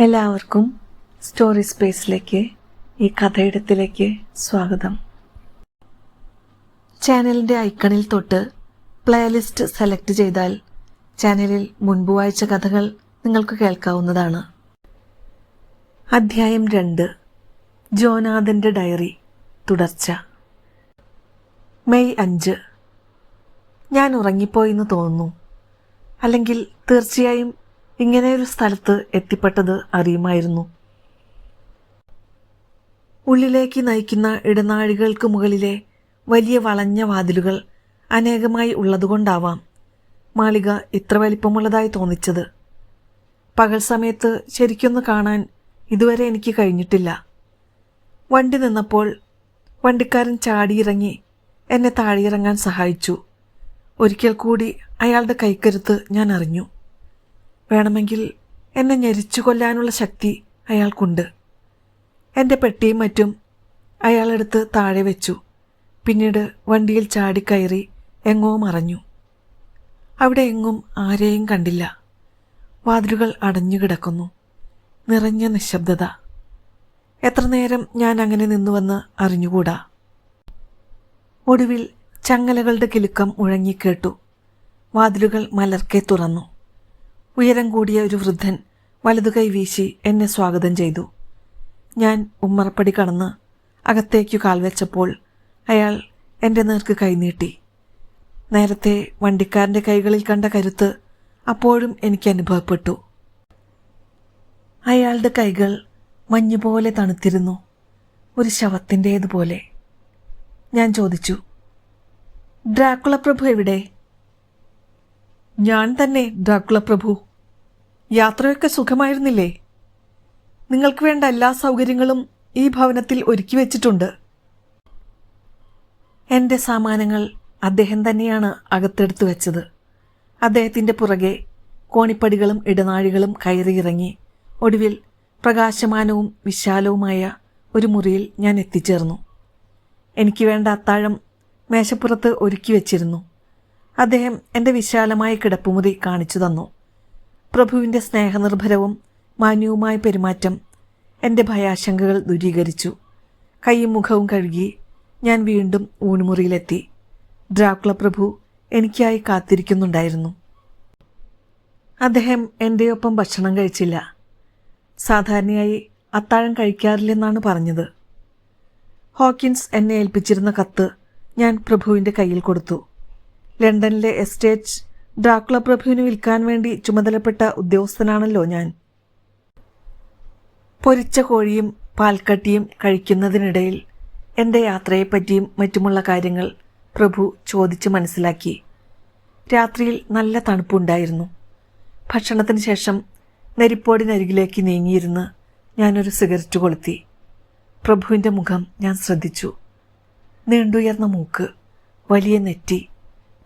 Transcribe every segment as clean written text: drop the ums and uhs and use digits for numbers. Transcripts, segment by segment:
എല്ലാവർക്കും സ്റ്റോറി സ്പേസിലേക്ക് ഈ കഥയിടത്തിലേക്ക് സ്വാഗതം. ചാനലിൻ്റെ ഐക്കണിൽ തൊട്ട് പ്ലേലിസ്റ്റ് സെലക്ട് ചെയ്താൽ ചാനലിൽ മുൻപ് വായിച്ച കഥകൾ നിങ്ങൾക്ക് കേൾക്കാവുന്നതാണ്. അധ്യായം 2, ജോനാഥൻ്റെ ഡയറി, തുടർച്ച. മെയ് 5. ഞാൻ ഉറങ്ങിപ്പോയെന്ന് തോന്നുന്നു. അല്ലെങ്കിൽ തീർച്ചയായും ഇങ്ങനെയൊരു സ്ഥലത്ത് എത്തിപ്പെട്ടത് അറിയുമായിരുന്നു. ഉള്ളിലേക്ക് നയിക്കുന്ന ഇടനാഴികൾക്ക് മുകളിലെ വലിയ വളഞ്ഞ വാതിലുകൾ അനേകമായി ഉള്ളതുകൊണ്ടാവാം മാളിക ഇത്ര വലിപ്പമുള്ളതായി തോന്നിച്ചത്. പകൽ സമയത്ത് ശരിക്കൊന്ന് കാണാൻ ഇതുവരെ എനിക്ക് കഴിഞ്ഞിട്ടില്ല. വണ്ടി നിന്നപ്പോൾ വണ്ടിക്കാരൻ ചാടിയിറങ്ങി എന്നെ താഴെയിറങ്ങാൻ സഹായിച്ചു. ഒരിക്കൽ കൂടി അയാളുടെ കൈക്കരുത്ത് ഞാൻ അറിഞ്ഞു. വേണമെങ്കിൽ എന്നെ ഞെരിച്ചു കൊല്ലാനുള്ള ശക്തി അയാൾക്കുണ്ട്. എൻ്റെ പെട്ടിയും മറ്റും അയാളെടുത്ത് താഴെ വെച്ചു. പിന്നീട് വണ്ടിയിൽ ചാടിക്കയറി എങ്ങോ മറഞ്ഞു. അവിടെ എങ്ങും ആരെയും കണ്ടില്ല. വാതിലുകൾ അടഞ്ഞു കിടക്കുന്നു. നിറഞ്ഞ നിശബ്ദത. എത്ര നേരം ഞാൻ അങ്ങനെ നിന്നുവെന്ന് അറിഞ്ഞുകൂടാ. ഒടുവിൽ ചങ്ങലകളുടെ കിലുക്കം മുഴങ്ങിക്കേട്ടു. വാതിലുകൾ മലർക്കെ തുറന്നു. ഉയരം കൂടിയ ഒരു വൃദ്ധൻ വലതുകൈ വീശി എന്നെ സ്വാഗതം ചെയ്തു. ഞാൻ ഉമ്മറപ്പടി കടന്ന് അകത്തേക്കു കാൽവെച്ചപ്പോൾ അയാൾ എൻ്റെ നേർക്ക് കൈനീട്ടി. നേരത്തെ വണ്ടിക്കാരൻ്റെ കൈകളിൽ കണ്ട കരുത്ത് അപ്പോഴും എനിക്ക് അനുഭവപ്പെട്ടു. അയാളുടെ കൈകൾ മഞ്ഞുപോലെ തണുത്തിരുന്നു, ഒരു ശവത്തിൻ്റേതുപോലെ. ഞാൻ ചോദിച്ചു, ഡ്രാക്കുള പ്രഭു എവിടെ? ഞാൻ തന്നെ ഡ്രാക്കുള പ്രഭു. യാത്രയൊക്കെ സുഖമായിരുന്നില്ലേ? നിങ്ങൾക്ക് വേണ്ട എല്ലാ സൗകര്യങ്ങളും ഈ ഭവനത്തിൽ ഒരുക്കി വെച്ചിട്ടുണ്ട്. എൻ്റെ സാമാനങ്ങൾ അദ്ദേഹം തന്നെയാണ് അകത്തെടുത്തു വെച്ചത്. അദ്ദേഹത്തിൻ്റെ പുറകെ കോണിപ്പടികളും ഇടനാഴികളും കയറിയിറങ്ങി ഒടുവിൽ പ്രകാശമാനവും വിശാലവുമായ ഒരു മുറിയിൽ ഞാൻ എത്തിച്ചേർന്നു. എനിക്ക് വേണ്ട അത്താഴം മേശപ്പുറത്ത് ഒരുക്കി വെച്ചിരുന്നു. അദ്ദേഹം എൻ്റെ വിശാലമായ കിടപ്പുമുറി കാണിച്ചു തന്നു. പ്രഭുവിൻ്റെ സ്നേഹനിർഭരവും മാന്യവുമായ പെരുമാറ്റം എൻ്റെ ഭയാശങ്കകൾ ദൂരീകരിച്ചു. കൈയും മുഖവും കഴുകി ഞാൻ വീണ്ടും ഊണുമുറിയിലെത്തി. ഡ്രാക്കുള പ്രഭു എനിക്കായി കാത്തിരിക്കുന്നുണ്ടായിരുന്നു. അദ്ദേഹം എൻ്റെയൊപ്പം ഭക്ഷണം കഴിച്ചില്ല. സാധാരണയായി അത്താഴം കഴിക്കാറില്ലെന്നാണ് പറഞ്ഞത്. ഹോക്കിൻസ് എന്നെ ഏൽപ്പിച്ചിരുന്ന കത്ത് ഞാൻ പ്രഭുവിൻ്റെ കയ്യിൽ കൊടുത്തു. ലണ്ടനിലെ എസ്റ്റേറ്റ് ഡ്രാക്കുള പ്രഭുവിന് വിൽക്കാൻ വേണ്ടി ചുമതലപ്പെട്ട ഉദ്യോഗസ്ഥനാണല്ലോ ഞാൻ. പൊരിച്ച കോഴിയും പാൽക്കട്ടിയും കഴിക്കുന്നതിനിടയിൽ എൻ്റെ യാത്രയെപ്പറ്റിയും മറ്റുമുള്ള കാര്യങ്ങൾ പ്രഭു ചോദിച്ച് മനസ്സിലാക്കി. രാത്രിയിൽ നല്ല തണുപ്പുണ്ടായിരുന്നു. ഭക്ഷണത്തിന് ശേഷം നെരിപ്പോടിനരികിലേക്ക് നീങ്ങിയിരുന്ന് ഞാനൊരു സിഗരറ്റ് കൊളുത്തി. പ്രഭുവിൻ്റെ മുഖം ഞാൻ ശ്രദ്ധിച്ചു. നീണ്ടുയർന്ന മൂക്ക്, വലിയ നെറ്റി,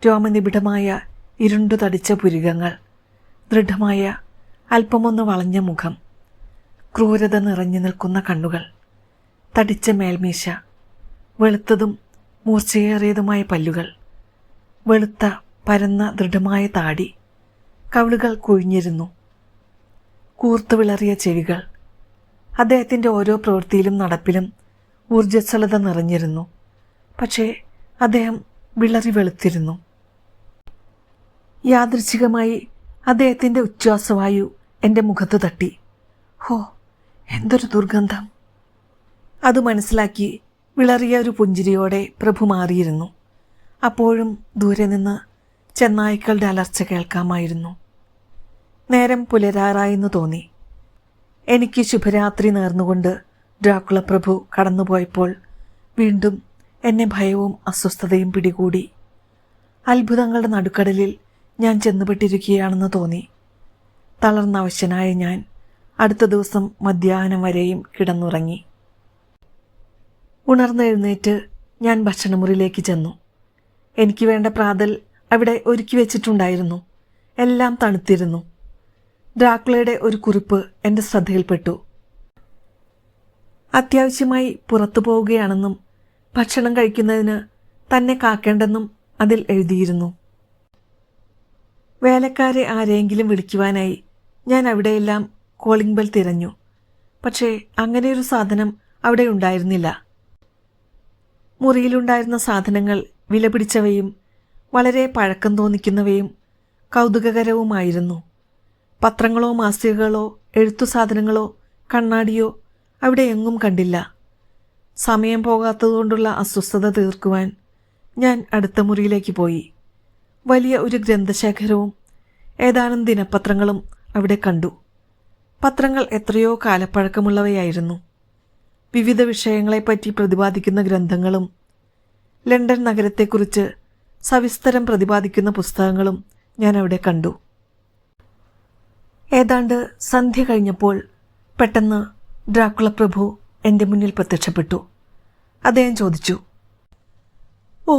രോമനിബിഡമായ ഇരുണ്ടു തടിച്ച പുരികങ്ങൾ, ദൃഢമായ അല്പമൊന്ന് വളഞ്ഞ മുഖം, ക്രൂരത നിറഞ്ഞു നിൽക്കുന്ന കണ്ണുകൾ, തടിച്ച മേൽമീശ, വെളുത്തതും മൂർച്ചയേറിയതുമായ പല്ലുകൾ, വെളുത്ത പരന്ന ദൃഢമായ താടി, കവിളുകൾ കുഴിഞ്ഞിരുന്നു, കൂർത്തു വിളറിയ ചെവികൾ. അദ്ദേഹത്തിൻ്റെ ഓരോ പ്രവൃത്തിയിലും നടപ്പിലും ഊർജ്ജസ്വലത നിറഞ്ഞിരുന്നു. പക്ഷേ അദ്ദേഹം വിളറി വെളുത്തിരുന്നു. യാദൃച്ഛികമായി അദ്ദേഹത്തിൻ്റെ ഉച്ഛ്വാസവായു എൻ്റെ മുഖത്ത് തട്ടി. ഹോ, എന്തൊരു ദുർഗന്ധം! അത് മനസ്സിലാക്കി വിളറിയ ഒരു പുഞ്ചിരിയോടെ പ്രഭു മാറിയിരുന്നു. അപ്പോഴും ദൂരെ നിന്ന് ചെന്നായ്ക്കളുടെ അലർച്ച കേൾക്കാമായിരുന്നു. നേരം പുലരാറായെന്ന് തോന്നി. എനിക്ക് ശുഭരാത്രി നേർന്നുകൊണ്ട് ഡ്രാക്കുള പ്രഭു കടന്നുപോയപ്പോൾ വീണ്ടും എന്നെ ഭയവും അസ്വസ്ഥതയും പിടികൂടി. അത്ഭുതങ്ങളുടെ നടുക്കടലിൽ ഞാൻ ചെന്നുപെട്ടിരിക്കുകയാണെന്ന് തോന്നി. തളർന്ന അവശനായ ഞാൻ അടുത്ത ദിവസം മധ്യാഹ്നം വരെയും കിടന്നുറങ്ങി. ഉണർന്നെഴുന്നേറ്റ് ഞാൻ ഭക്ഷണമുറിയിലേക്ക് ചെന്നു. എനിക്ക് വേണ്ട പ്രാതൽ അവിടെ ഒരുക്കി വെച്ചിട്ടുണ്ടായിരുന്നു. എല്ലാം തണുത്തിരുന്നു. ഡ്രാക്കുളയുടെ ഒരു കുറിപ്പ് എൻ്റെ ശ്രദ്ധയിൽപ്പെട്ടു. അത്യാവശ്യമായി പുറത്തു പോവുകയാണെന്നും ഭക്ഷണം കഴിക്കുന്നതിന് തന്നെ കാക്കേണ്ടെന്നും അതിൽ എഴുതിയിരുന്നു. വേലക്കാരെ ആരെയെങ്കിലും വിളിക്കുവാനായി ഞാൻ അവിടെയെല്ലാം കോളിംഗ് ബെൽ തിരഞ്ഞു. പക്ഷേ അങ്ങനെയൊരു സാധനം അവിടെ ഉണ്ടായിരുന്നില്ല. മുറിയിലുണ്ടായിരുന്ന സാധനങ്ങൾ വിലപിടിച്ചവയും വളരെ പഴക്കം തോന്നിക്കുന്നവയും കൗതുകകരവുമായിരുന്നു. പത്രങ്ങളോ മാസികകളോ എഴുത്തു സാധനങ്ങളോ കണ്ണാടിയോ അവിടെ എങ്ങും കണ്ടില്ല. സമയം പോകാത്തതുകൊണ്ടുള്ള അസ്വസ്ഥത തീർക്കുവാൻ ഞാൻ അടുത്ത മുറിയിലേക്ക് പോയി. വലിയ ഒരു ഗ്രന്ഥശേഖരവും ഏതാനും ദിനപത്രങ്ങളും അവിടെ കണ്ടു. പത്രങ്ങൾ എത്രയോ കാലപ്പഴക്കമുള്ളവയായിരുന്നു. വിവിധ വിഷയങ്ങളെപ്പറ്റി പ്രതിപാദിക്കുന്ന ഗ്രന്ഥങ്ങളും ലണ്ടൻ നഗരത്തെക്കുറിച്ച് സവിസ്തരം പ്രതിപാദിക്കുന്ന പുസ്തകങ്ങളും ഞാൻ അവിടെ കണ്ടു. ഏതാണ്ട് സന്ധ്യ കഴിഞ്ഞപ്പോൾ പെട്ടെന്ന് ഡ്രാക്കുള പ്രഭു എൻ്റെ മുന്നിൽ പ്രത്യക്ഷപ്പെട്ടു. അദ്ദേഹം ചോദിച്ചു, "ഓ,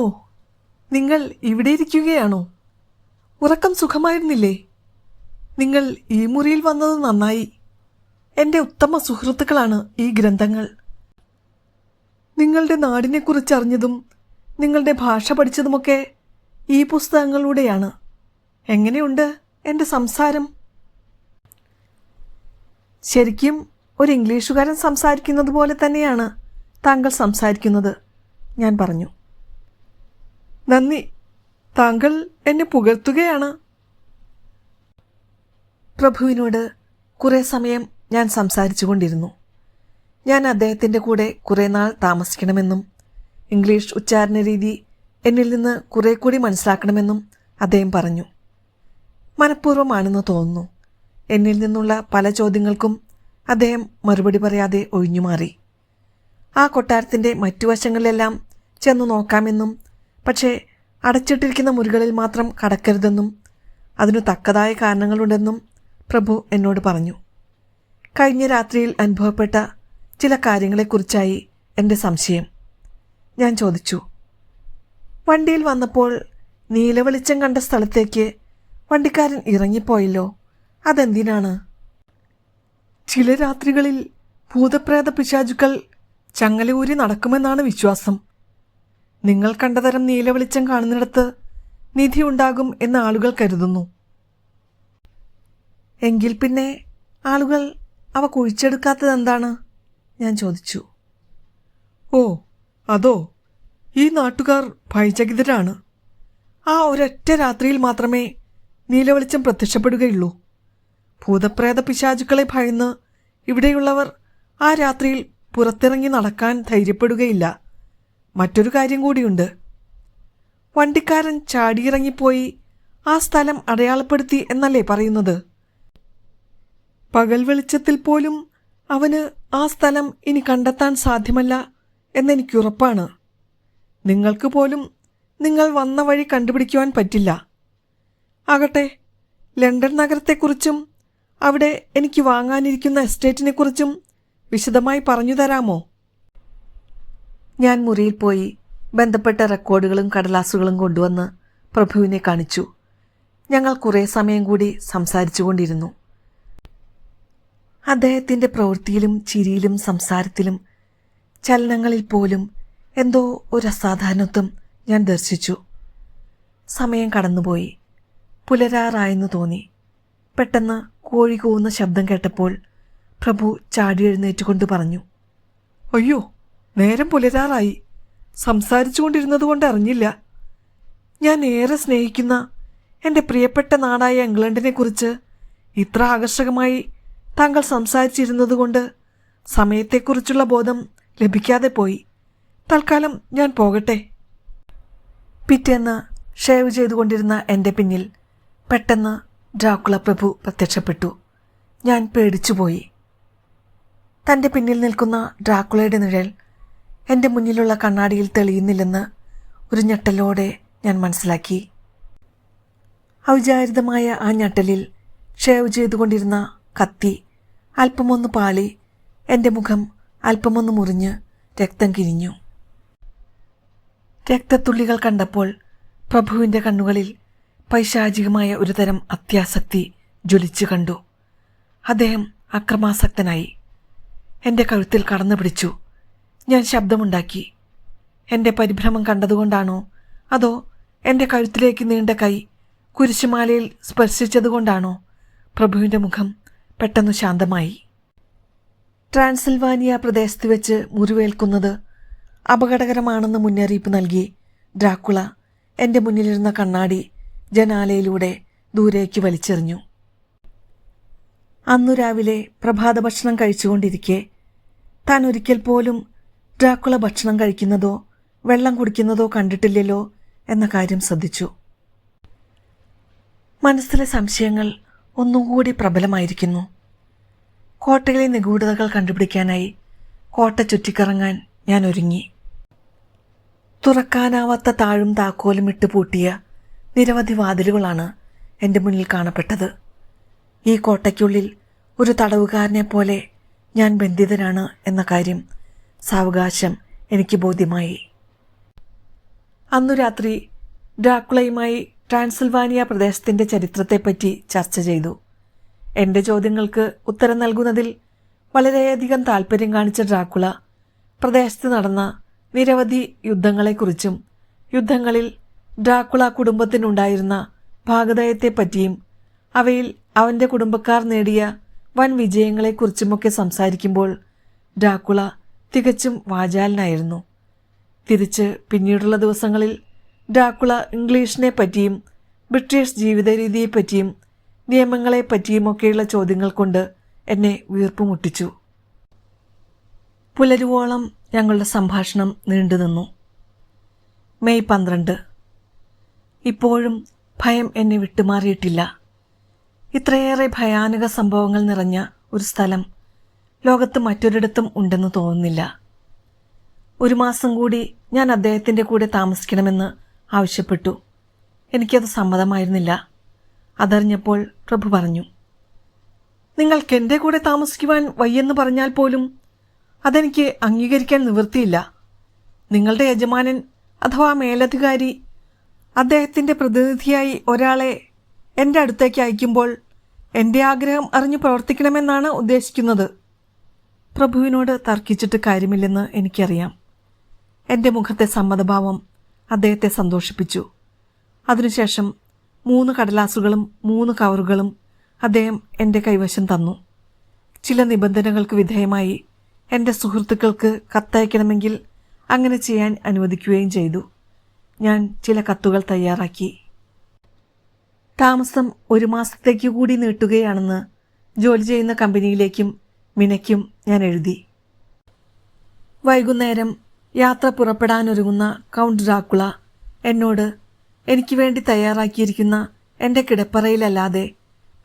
നിങ്ങൾ ഇവിടെ ഇരിക്കുകയാണോ? ഉറക്കം സുഖമായിരുന്നില്ലേ? നിങ്ങൾ ഈ മുറിയിൽ വന്നത് നന്നായി. എൻ്റെ ഉത്തമ സുഹൃത്തുക്കളാണ് ഈ ഗ്രന്ഥങ്ങൾ. നിങ്ങളുടെ നാടിനെക്കുറിച്ച് അറിഞ്ഞതും നിങ്ങളുടെ ഭാഷ പഠിച്ചതുമൊക്കെ ഈ പുസ്തകങ്ങളിലൂടെയാണ്. എങ്ങനെയുണ്ട് എൻ്റെ സംസാരം?" "ശരിക്കും ഒരു ഇംഗ്ലീഷുകാരൻ സംസാരിക്കുന്നത് പോലെ തന്നെയാണ് താങ്കൾ സംസാരിക്കുന്നത്," ഞാൻ പറഞ്ഞു. "നന്ദി, താങ്കൾ എന്നെ പുകഴ്ത്തുകയാണ്." പ്രഭുവിനോട് കുറേ സമയം ഞാൻ സംസാരിച്ചു കൊണ്ടിരുന്നു. ഞാൻ അദ്ദേഹത്തിൻ്റെ കൂടെ കുറേ നാൾ താമസിക്കണമെന്നും ഇംഗ്ലീഷ് ഉച്ചാരണ രീതി എന്നിൽ നിന്ന് കുറേ കൂടി മനസ്സിലാക്കണമെന്നും അദ്ദേഹം പറഞ്ഞു. മനഃപൂർവ്വമാണെന്ന് തോന്നുന്നു. എന്നിൽ നിന്നുള്ള പല ചോദ്യങ്ങൾക്കും അദ്ദേഹം മറുപടി പറയാതെ ഒഴിഞ്ഞുമാറി. ആ കൊട്ടാരത്തിൻ്റെ മറ്റു വശങ്ങളിലെല്ലാം ചെന്നു നോക്കാമെന്നും പക്ഷേ അടച്ചിട്ടിരിക്കുന്ന മുറികളിൽ മാത്രം കടക്കരുതെന്നും അതിനു തക്കതായ കാരണങ്ങളുണ്ടെന്നും പ്രഭു എന്നോട് പറഞ്ഞു. കഴിഞ്ഞ രാത്രിയിൽ അനുഭവപ്പെട്ട ചില കാര്യങ്ങളെക്കുറിച്ചായി എൻ്റെ സംശയം. ഞാൻ ചോദിച്ചു, "വണ്ടിയിൽ വന്നപ്പോൾ നീലവെളിച്ചം കണ്ട സ്ഥലത്തേക്ക് വണ്ടിക്കാരൻ ഇറങ്ങിപ്പോയല്ലോ, അതെന്തിനാണ്?" "ചില രാത്രികളിൽ ഭൂതപ്രേത പിശാചുക്കൾ ചങ്ങലയൂരി നടക്കുമെന്നാണ് വിശ്വാസം. നിങ്ങൾ കണ്ടതരം നീലവെളിച്ചം കാണുന്നിടത്ത് നിധി ഉണ്ടാകും എന്ന് ആളുകൾ കരുതുന്നു." "എങ്കിൽ പിന്നെ ആളുകൾ അവ കുഴിച്ചെടുക്കാത്തതെന്താണ്?" ഞാൻ ചോദിച്ചു. "ഓ, അതോ, ഈ നാട്ടുകാർ ഭയചകിതരാണ്. ആ ഒരൊറ്റ രാത്രിയിൽ മാത്രമേ നീലവെളിച്ചം പ്രത്യക്ഷപ്പെടുകയുള്ളൂ. ഭൂതപ്രേത പിശാചുക്കളെ ഭയന്ന് ഇവിടെയുള്ളവർ ആ രാത്രിയിൽ പുറത്തിറങ്ങി നടക്കാൻ ധൈര്യപ്പെടുകയില്ല. മറ്റൊരു കാര്യം കൂടിയുണ്ട്. വണ്ടിക്കാരൻ ചാടിയിറങ്ങിപ്പോയി ആ സ്ഥലം അടയാളപ്പെടുത്തി എന്നല്ലേ പറയുന്നത്? പകൽ വെളിച്ചത്തിൽ പോലും അവന് ആ സ്ഥലം ഇനി കണ്ടെത്താൻ സാധ്യമല്ല എന്നെനിക്കുറപ്പാണ്. നിങ്ങൾക്ക് പോലും നിങ്ങൾ വന്ന വഴി കണ്ടുപിടിക്കുവാൻ പറ്റില്ല. ആകട്ടെ, ലണ്ടൻ നഗരത്തെക്കുറിച്ചും അവിടെ എനിക്ക് വാങ്ങാനിരിക്കുന്ന എസ്റ്റേറ്റിനെക്കുറിച്ചും വിശദമായി പറഞ്ഞു തരാമോ?" ഞാൻ മുറിയിൽ പോയി ബന്ധപ്പെട്ട റെക്കോർഡുകളും കടലാസുകളും കൊണ്ടുവന്ന് പ്രഭുവിനെ കാണിച്ചു. ഞങ്ങൾ കുറേ സമയം കൂടി സംസാരിച്ചു കൊണ്ടിരുന്നു. അദ്ദേഹത്തിൻ്റെ പ്രവൃത്തിയിലും ചിരിയിലും സംസാരത്തിലും ചലനങ്ങളിൽ പോലും എന്തോ ഒരു അസാധാരണത്വം ഞാൻ ദർശിച്ചു. സമയം കടന്നുപോയി. പുലരാറായെന്ന് തോന്നി. പെട്ടെന്ന് കോഴി കൂവുന്ന ശബ്ദം കേട്ടപ്പോൾ പ്രഭു ചാടി എഴുന്നേറ്റുകൊണ്ട് പറഞ്ഞു, "അയ്യോ, നേരം പുലരാറായി. സംസാരിച്ചു കൊണ്ടിരുന്നതുകൊണ്ട് അറിഞ്ഞില്ല. ഞാൻ ഏറെ സ്നേഹിക്കുന്ന എൻ്റെ പ്രിയപ്പെട്ട നാടായ ഇംഗ്ലണ്ടിനെക്കുറിച്ച് ഇത്ര ആകർഷകമായി താങ്കൾ സംസാരിച്ചിരുന്നതുകൊണ്ട് സമയത്തെക്കുറിച്ചുള്ള ബോധം ലഭിക്കാതെ പോയി. തൽക്കാലം ഞാൻ പോകട്ടെ." പിറ്റേന്ന് ഷേവ് ചെയ്തുകൊണ്ടിരുന്ന എൻ്റെ പിന്നിൽ പെട്ടെന്ന് ഡ്രാക്കുള പ്രഭു പ്രത്യക്ഷപ്പെട്ടു. ഞാൻ പേടിച്ചുപോയി. തൻ്റെ പിന്നിൽ നിൽക്കുന്ന ഡ്രാക്കുളയുടെ നിഴൽ എൻ്റെ മുന്നിലുള്ള കണ്ണാടിയിൽ തെളിയുന്നില്ലെന്ന് ഒരു ഞെട്ടലോടെ ഞാൻ മനസ്സിലാക്കി. ഔചാരിതമായ ആ ഞെട്ടലിൽ ഷേവ് ചെയ്തുകൊണ്ടിരുന്ന കത്തി അല്പമൊന്ന് പാളി എൻ്റെ മുഖം അല്പമൊന്ന് മുറിഞ്ഞ് രക്തം കിനിഞ്ഞു. രക്തത്തുള്ളികൾ കണ്ടപ്പോൾ പ്രഭുവിൻ്റെ കണ്ണുകളിൽ പൈശാചികമായ ഒരുതരം അത്യാസക്തി ജ്വലിച്ചു കണ്ടു. അദ്ദേഹം അക്രമാസക്തനായി. എൻ്റെ കഴുത്തിൽ കടന്നു പിടിച്ചു. ഞാൻ ശബ്ദമുണ്ടാക്കി. എൻ്റെ പരിഭ്രമം കണ്ടതുകൊണ്ടാണോ അതോ എൻ്റെ കഴുത്തിലേക്ക് നീണ്ട കൈ കുരിശുമാലയിൽ സ്പർശിച്ചതുകൊണ്ടാണോ പ്രഭുവിൻ്റെ മുഖം പെട്ടെന്ന് ശാന്തമായി. ട്രാൻസിൽവാനിയ പ്രദേശത്ത് വെച്ച് മുറിവേൽക്കുന്നത് അപകടകരമാണെന്ന് മുന്നറിയിപ്പ് നൽകി ഡ്രാക്കുള എൻ്റെ മുന്നിലിരുന്ന കണ്ണാടി ജനാലയിലൂടെ ദൂരേക്ക് വലിച്ചെറിഞ്ഞു. അന്നു രാവിലെ പ്രഭാത ഭക്ഷണം കഴിച്ചുകൊണ്ടിരിക്കെ താൻ ഒരിക്കൽ പോലും ഡ്രാക്കുള ഭക്ഷണം കഴിക്കുന്നതോ വെള്ളം കുടിക്കുന്നതോ കണ്ടിട്ടില്ലല്ലോ എന്ന കാര്യം ശ്രദ്ധിച്ചു. മനസ്സിലെ സംശയങ്ങൾ ഒന്നും കൂടി പ്രബലമായിരിക്കുന്നു. കോട്ടയിലെ നിഗൂഢതകൾ കണ്ടുപിടിക്കാനായി കോട്ട ചുറ്റിക്കറങ്ങാൻ ഞാൻ ഒരുങ്ങി. തുറക്കാനാവാത്ത താഴും താക്കോലും ഇട്ട് പൂട്ടിയ നിരവധി വാതിലുകളാണ് എൻ്റെ മുന്നിൽ കാണപ്പെട്ടത്. ഈ കോട്ടയ്ക്കുള്ളിൽ ഒരു തടവുകാരനെ പോലെ ഞാൻ ബന്ധിതനാണ് എന്ന കാര്യം സാവകാശം എനിക്ക് ബോധ്യമായി. അന്നു രാത്രി ഡ്രാക്കുളയുമായി ട്രാൻസിൽവാനിയ പ്രദേശത്തിൻ്റെ ചരിത്രത്തെപ്പറ്റി ചർച്ച ചെയ്തു. എൻ്റെ ചോദ്യങ്ങൾക്ക് ഉത്തരം നൽകുന്നതിൽ വളരെയധികം താല്പര്യം കാണിച്ച ഡ്രാക്കുള പ്രദേശത്ത് നടന്ന നിരവധി യുദ്ധങ്ങളെക്കുറിച്ചും യുദ്ധങ്ങളിൽ ഡ്രാക്കുള കുടുംബത്തിനുണ്ടായിരുന്ന ഭാഗധേയത്തെപ്പറ്റിയും അവയിൽ അവൻ്റെ കുടുംബക്കാർ നേടിയ വൻ വിജയങ്ങളെക്കുറിച്ചുമൊക്കെ സംസാരിക്കുമ്പോൾ ഡ്രാക്കുള തികച്ചും വാചാലനായിരുന്നു. തിരിച്ച് പിന്നീടുള്ള ദിവസങ്ങളിൽ ഡ്രാക്കുള ഇംഗ്ലീഷിനെ പറ്റിയും ബ്രിട്ടീഷ് ജീവിത രീതിയെപ്പറ്റിയും നിയമങ്ങളെപ്പറ്റിയുമൊക്കെയുള്ള ചോദ്യങ്ങൾ കൊണ്ട് എന്നെ വീർപ്പുമുട്ടിച്ചു. പുലരുവോളം ഞങ്ങളുടെ സംഭാഷണം നീണ്ടുനിന്നു. മെയ് 12. ഇപ്പോഴും ഭയം എന്നെ വിട്ടുമാറിയിട്ടില്ല. ഇത്രയേറെ ഭയാനക സംഭവങ്ങൾ നിറഞ്ഞ ഒരു സ്ഥലം ലോകത്ത് മറ്റൊരിടത്തും ഉണ്ടെന്ന് തോന്നുന്നില്ല. 1 മാസം കൂടി ഞാൻ അദ്ദേഹത്തിൻ്റെ കൂടെ താമസിക്കണമെന്ന് ആവശ്യപ്പെട്ടു. എനിക്കത് സമ്മതമായിരുന്നില്ല. അതറിഞ്ഞപ്പോൾ പ്രഭു പറഞ്ഞു, നിങ്ങൾക്ക് എൻ്റെ കൂടെ താമസിക്കുവാൻ വയ്യെന്ന് പറഞ്ഞാൽ പോലും അതെനിക്ക് അംഗീകരിക്കാൻ നിവൃത്തിയില്ല. നിങ്ങളുടെ യജമാനൻ അഥവാ മേലധികാരി അദ്ദേഹത്തിൻ്റെ പ്രതിനിധിയായി ഒരാളെ എൻ്റെ അടുത്തേക്ക് അയക്കുമ്പോൾ എൻ്റെ ആഗ്രഹം അറിഞ്ഞു പ്രവർത്തിക്കണമെന്നാണ് ഉദ്ദേശിക്കുന്നത്. പ്രഭുവിനോട് തർക്കിച്ചിട്ട് കാര്യമില്ലെന്ന് എനിക്കറിയാം. എൻ്റെ മുഖത്തെ സമ്മതഭാവം അദ്ദേഹത്തെ സന്തോഷിപ്പിച്ചു. അതിനുശേഷം 3 കടലാസുകളും 3 കവറുകളും അദ്ദേഹം എൻ്റെ കൈവശം തന്നു. ചില നിബന്ധനകൾക്ക് വിധേയമായി എൻ്റെ സുഹൃത്തുക്കൾക്ക് കത്തയക്കണമെങ്കിൽ അങ്ങനെ ചെയ്യാൻ അനുവദിക്കുകയും ചെയ്തു. ഞാൻ ചില കത്തുകൾ തയ്യാറാക്കി. താമസം 1 മാസത്തേക്ക് കൂടി നീട്ടുകയാണെന്ന് ജോലി ചെയ്യുന്ന കമ്പനിയിലേക്കും മിനയ്ക്കും ഞാൻ എഴുതി. വൈകുന്നേരം യാത്ര പുറപ്പെടാനൊരുങ്ങുന്ന കൗണ്ട് ഡ്രാക്കുള എന്നോട് എനിക്ക് വേണ്ടി തയ്യാറാക്കിയിരിക്കുന്ന എൻ്റെ കിടപ്പറയിലല്ലാതെ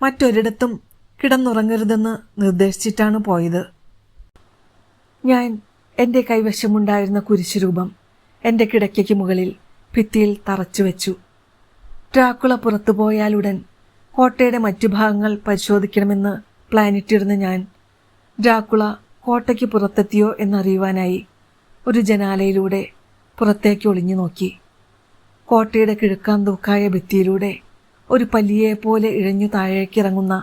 മറ്റൊരിടത്തും കിടന്നുറങ്ങരുതെന്ന് നിർദ്ദേശിച്ചിട്ടാണ് പോയത്. ഞാൻ എൻ്റെ കൈവശമുണ്ടായിരുന്ന കുരിശുരൂപം എൻ്റെ കിടക്കയ്ക്ക് മുകളിൽ ഭിത്തിയിൽ തറച്ചു വെച്ചു. ഡ്രാക്കുള പുറത്തു പോയാലുടൻ കോട്ടയുടെ മറ്റു ഭാഗങ്ങൾ പരിശോധിക്കണമെന്ന് പ്ലാനിട്ടിരുന്ന ഞാൻ ഡ്രാക്കുള കോട്ടയ്ക്ക് പുറത്തെത്തിയോ എന്നറിയുവാനായി ഒരു ജനാലയിലൂടെ പുറത്തേക്ക് ഒളിഞ്ഞു നോക്കി. കോട്ടയുടെ കിഴക്കാന്തൂക്കായ ഭിത്തിയിലൂടെ ഒരു പല്ലിയെപ്പോലെ ഇഴഞ്ഞു താഴേക്കിറങ്ങുന്ന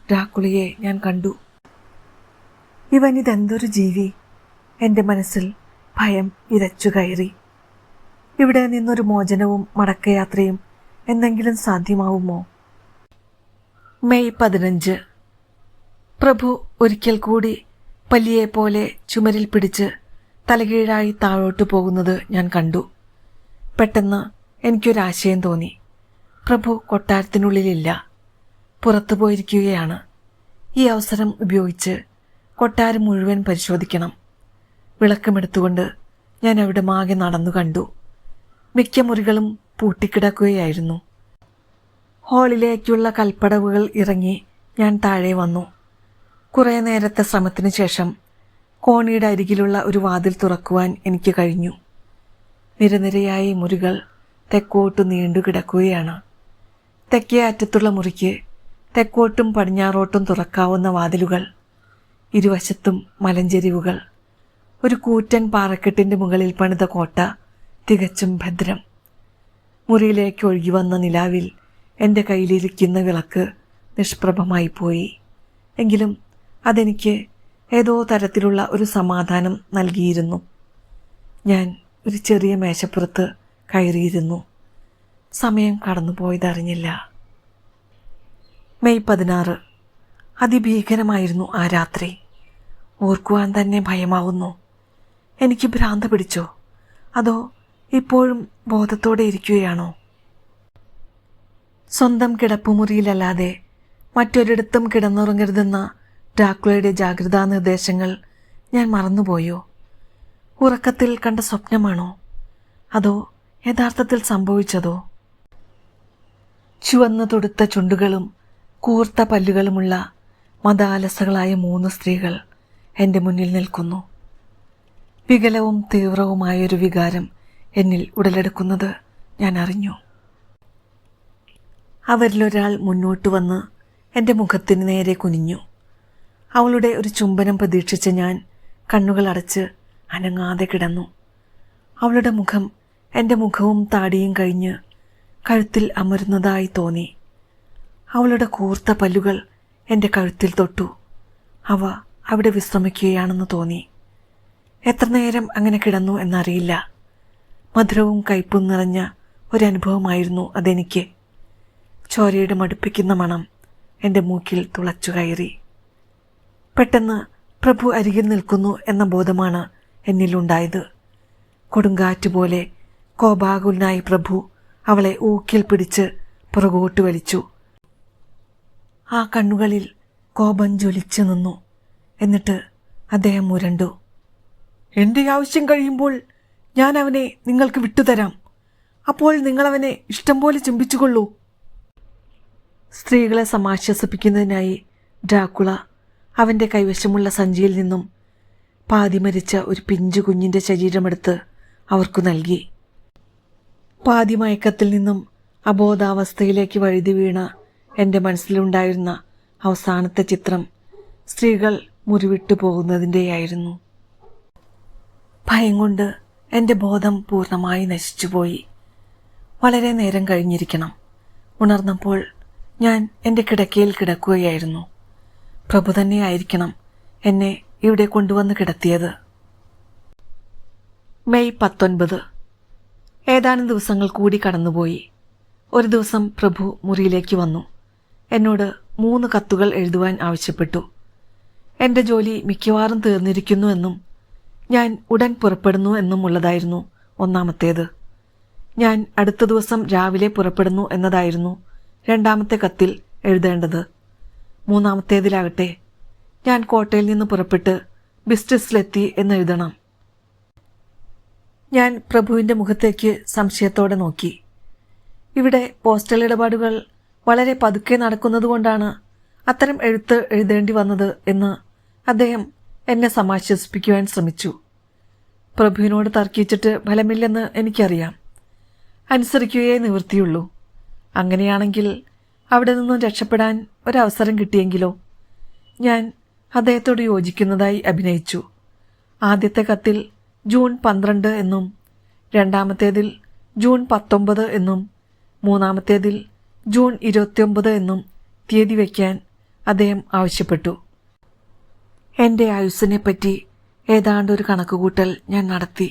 ഡ്രാക്കുളയെ ഞാൻ കണ്ടു. ഇവനിതെന്തൊരു ജീവി! എൻ്റെ മനസ്സിൽ ഭയം ഇരച്ചു കയറി. ഇവിടെ നിന്നൊരു മോചനവും മടക്കയാത്രയും എന്തെങ്കിലും സാധ്യമാവുമോ? മെയ് 15. പ്രഭു ഒരിക്കൽ കൂടി പല്ലിയെപ്പോലെ ചുമരിൽ പിടിച്ച് തലകീഴായി താഴോട്ടു പോകുന്നത് ഞാൻ കണ്ടു. പെട്ടെന്ന് എനിക്കൊരാശയം തോന്നി. പ്രഭു കൊട്ടാരത്തിനുള്ളിലില്ല, പുറത്തു പോയിരിക്കുകയാണ്. ഈ അവസരം ഉപയോഗിച്ച് കൊട്ടാരം മുഴുവൻ പരിശോധിക്കണം. വിളക്കമെടുത്തുകൊണ്ട് ഞാൻ അവിടെ മാകെ നടന്നു കണ്ടു. മിക്ക മുറികളും പൂട്ടിക്കിടക്കുകയായിരുന്നു. ഹാളിലേക്കുള്ള കൽപ്പടവുകൾ ഇറങ്ങി ഞാൻ താഴെ വന്നു. കുറേ നേരത്തെ ശ്രമത്തിനു ശേഷം കോണിയുടെ അരികിലുള്ള ഒരു വാതിൽ തുറക്കുവാൻ എനിക്ക് കഴിഞ്ഞു. നിരനിരയായി മുറികൾ തെക്കോട്ട് നീണ്ടുകിടക്കുകയാണ്. തെക്കേ അറ്റത്തുള്ള മുറിക്ക് തെക്കോട്ടും പടിഞ്ഞാറോട്ടും തുറക്കാവുന്ന വാതിലുകൾ, ഇരുവശത്തും മലഞ്ചെരിവുകൾ, ഒരു കൂറ്റൻ പാറക്കെട്ടിൻ്റെ മുകളിൽ പണിത കോട്ട തികച്ചും ഭദ്രം. മുറിയിലേക്ക് ഒഴുകി വന്ന നിലാവിൽ എൻ്റെ കയ്യിലിരിക്കുന്ന വിളക്ക് നിഷ്പ്രഭമായി പോയി. എങ്കിലും അതെനിക്ക് ഏതോ തരത്തിലുള്ള ഒരു സമാധാനം നൽകിയിരുന്നു. ഞാൻ ഒരു ചെറിയ മേശപ്പുറത്ത് കയറിയിരുന്നു. സമയം കടന്നുപോയതറിഞ്ഞില്ല. മെയ് 16. അതിഭീകരമായിരുന്നു ആ രാത്രി. ഓർക്കുവാൻ തന്നെ ഭയമാവുന്നു. എനിക്ക് ഭ്രാന്ത് പിടിച്ചോ, അതോ ഇപ്പോഴും ബോധത്തോടെ ഇരിക്കുകയാണോ? സ്വന്തം കിടപ്പുമുറിയിലല്ലാതെ മറ്റൊരിടത്തും കിടന്നുറങ്ങരുതെന്ന ഡ്രാക്കുളയുടെ ജാഗ്രതാ നിർദ്ദേശങ്ങൾ ഞാൻ മറന്നുപോയോ? ഉറക്കത്തിൽ കണ്ട സ്വപ്നമാണോ, അതോ യഥാർത്ഥത്തിൽ സംഭവിച്ചതോ? ചുവന്നു തൊടുത്ത ചുണ്ടുകളും കൂർത്ത പല്ലുകളുമുള്ള മദാലസകളായ 3 സ്ത്രീകൾ എൻ്റെ മുന്നിൽ നിൽക്കുന്നു. വികലവും തീവ്രവുമായൊരു വികാരം എന്നിൽ ഉടലെടുക്കുന്നത് ഞാൻ അറിഞ്ഞു. അവരിലൊരാൾ മുന്നോട്ട് വന്ന് എൻ്റെ മുഖത്തിന് നേരെ കുനിഞ്ഞു. അവളുടെ ഒരു ചുംബനം പ്രതീക്ഷിച്ച് ഞാൻ കണ്ണുകൾ അടച്ച് അനങ്ങാതെ കിടന്നു. അവളുടെ മുഖം എൻ്റെ മുഖവും താടിയും കഴിഞ്ഞ് കഴുത്തിൽ അമരുന്നതായി തോന്നി. അവളുടെ കൂർത്ത പല്ലുകൾ എൻ്റെ കഴുത്തിൽ തൊട്ടു. അവ അവിടെ വിശ്രമിക്കുകയാണെന്ന് തോന്നി. എത്ര നേരം അങ്ങനെ കിടന്നു എന്നറിയില്ല. മധുരവും കയ്പും നിറഞ്ഞ ഒരനുഭവമായിരുന്നു അതെനിക്ക്. ചോരയുടെ മടുപ്പിക്കുന്ന മണം എൻ്റെ മൂക്കിൽ തുളച്ചു കയറി. പെട്ടെന്ന് പ്രഭു അരികിൽ നിൽക്കുന്നു എന്ന ബോധമാണ് എന്നിലുണ്ടായത്. കൊടുങ്കാറ്റ് പോലെ കോപാകുലനായി പ്രഭു അവളെ ഊക്കിൽ പിടിച്ച് പുറകോട്ട് വലിച്ചു. ആ കണ്ണുകളിൽ കോപം ജ്വലിച്ചു നിന്നു. എന്നിട്ട് അദ്ദേഹം മുരണ്ടു. എൻ്റെ ആവശ്യം കഴിയുമ്പോൾ ഞാൻ അവനെ നിങ്ങൾക്ക് വിട്ടുതരാം. അപ്പോൾ നിങ്ങളവനെ ഇഷ്ടം പോലെ ചുംബിച്ചുകൊള്ളൂ. സ്ത്രീകളെ സമാശ്വസിപ്പിക്കുന്നതിനായി ഡ്രാക്കുള അവൻ്റെ കൈവശമുള്ള സഞ്ചിയിൽ നിന്നും പാതി മരിച്ച ഒരു പിഞ്ചു കുഞ്ഞിൻ്റെ ശരീരമെടുത്ത് അവർക്കു നൽകി. പാതി മയക്കത്തിൽ നിന്നും അബോധാവസ്ഥയിലേക്ക് വഴുതി വീണ എൻ്റെ മനസ്സിലുണ്ടായിരുന്ന അവസാനത്തെ ചിത്രം സ്ത്രീകൾ മുറിവിട്ടു പോകുന്നതിൻ്റെയായിരുന്നു. ഭയം കൊണ്ട് എൻ്റെ ബോധം പൂർണ്ണമായി നശിച്ചുപോയി. വളരെ നേരം കഴിഞ്ഞിരിക്കണം. ഉണർന്നപ്പോൾ ഞാൻ എൻ്റെ കിടക്കയിൽ കിടക്കുകയായിരുന്നു. പ്രഭു തന്നെയായിരിക്കണം എന്നെ ഇവിടെ കൊണ്ടുവന്ന് കിടത്തിയത്. മെയ് 19. ഏതാനും ദിവസങ്ങൾ കൂടി കടന്നുപോയി. ഒരു ദിവസം പ്രഭു മുറിയിലേക്ക് വന്നു. എന്നോട് 3 കത്തുകൾ എഴുതുവാൻ ആവശ്യപ്പെട്ടു. എൻ്റെ ജോലി മിക്കവാറും തീർന്നിരിക്കുന്നു എന്നും ഞാൻ ഉടൻ പുറപ്പെടുന്നു എന്നും ഉള്ളതായിരുന്നു ഒന്നാമത്തേത്. ഞാൻ അടുത്ത ദിവസം രാവിലെ പുറപ്പെടുന്നു എന്നതായിരുന്നു രണ്ടാമത്തെ കത്തിൽ എഴുതേണ്ടത്. മൂന്നാമത്തേതിലാകട്ടെ ഞാൻ കോട്ടയിൽ നിന്ന് പുറപ്പെട്ട് ബിസ്റ്റിസിലെത്തി എന്നെഴുതണം. ഞാൻ പ്രഭുവിൻ്റെ മുഖത്തേക്ക് സംശയത്തോടെ നോക്കി. ഇവിടെ പോസ്റ്റൽ ഇടപാടുകൾ വളരെ പതുക്കെ നടക്കുന്നതുകൊണ്ടാണ് അത്തരം എഴുത്ത് എഴുതേണ്ടി വന്നത് എന്ന് അദ്ദേഹം എന്നെ സമാശ്വസിപ്പിക്കുവാൻ ശ്രമിച്ചു. പ്രഭുവിനോട് തർക്കിച്ചിട്ട് ഫലമില്ലെന്ന് എനിക്കറിയാം. അനുസരിക്കുകയേ നിവൃത്തിയുള്ളൂ. അങ്ങനെയാണെങ്കിൽ അവിടെ നിന്നും രക്ഷപ്പെടാൻ ഒരവസരം കിട്ടിയെങ്കിലോ? ഞാൻ അദ്ദേഹത്തോട് യോജിക്കുന്നതായി അഭിനയിച്ചു. ആദ്യത്തെ കത്തിൽ ജൂൺ 12 എന്നും രണ്ടാമത്തേതിൽ ജൂൺ 19 എന്നും മൂന്നാമത്തേതിൽ ജൂൺ 29 എന്നും തീയതി വയ്ക്കാൻ അദ്ദേഹം ആവശ്യപ്പെട്ടു. എൻ്റെ ആയുസ്സിനെപ്പറ്റി ഏതാണ്ടൊരു കണക്കുകൂട്ടൽ ഞാൻ നടത്തി.